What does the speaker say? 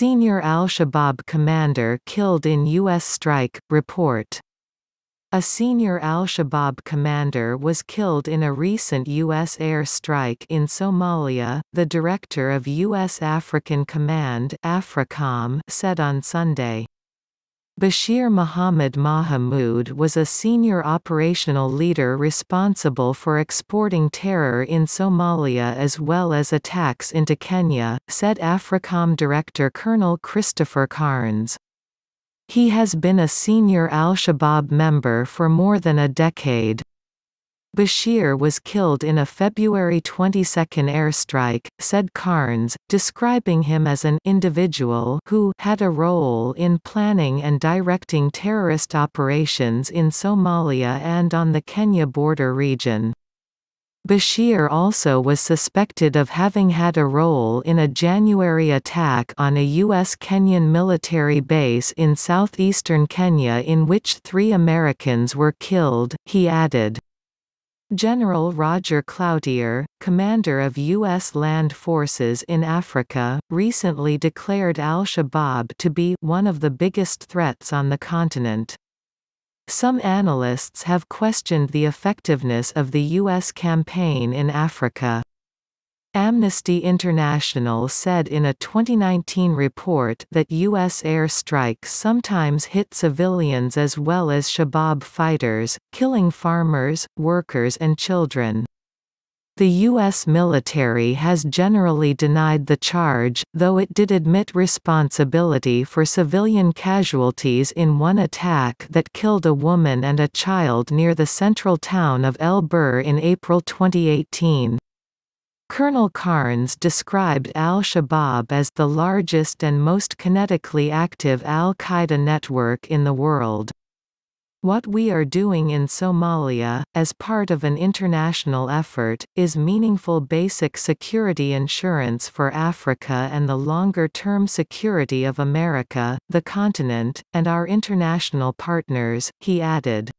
Senior al-Shabaab commander killed in U.S. strike, report. A senior al-Shabaab commander was killed in a recent U.S. air strike in Somalia, the director of U.S. African Command Africom said on Sunday. Bashir Mohammed Mahamoud was a senior operational leader responsible for exporting terror in Somalia as well as attacks into Kenya, said Africom Director Colonel Christopher Carnes. He has been a senior al-Shabaab member for more than a decade. Bashir was killed in a February 22 airstrike, said Carnes, describing him as an individual who had a role in planning and directing terrorist operations in Somalia and on the Kenya border region. Bashir also was suspected of having had a role in a January attack on a U.S.-Kenyan military base in southeastern Kenya in which 3 Americans were killed, he added. General Roger Cloutier, commander of U.S. land forces in Africa, recently declared al-Shabaab to be one of the biggest threats on the continent. Some analysts have questioned the effectiveness of the U.S. campaign in Africa. Amnesty International said in a 2019 report that U.S. air strikes sometimes hit civilians as well as Shabaab fighters, killing farmers, workers and children. The U.S. military has generally denied the charge, though it did admit responsibility for civilian casualties in one attack that killed a woman and a child near the central town of El Bur in April 2018. Colonel Carnes described al-Shabaab as the largest and most kinetically active al-Qaeda network in the world. What we are doing in Somalia, as part of an international effort, is meaningful basic security insurance for Africa and the longer-term security of America, the continent, and our international partners, he added.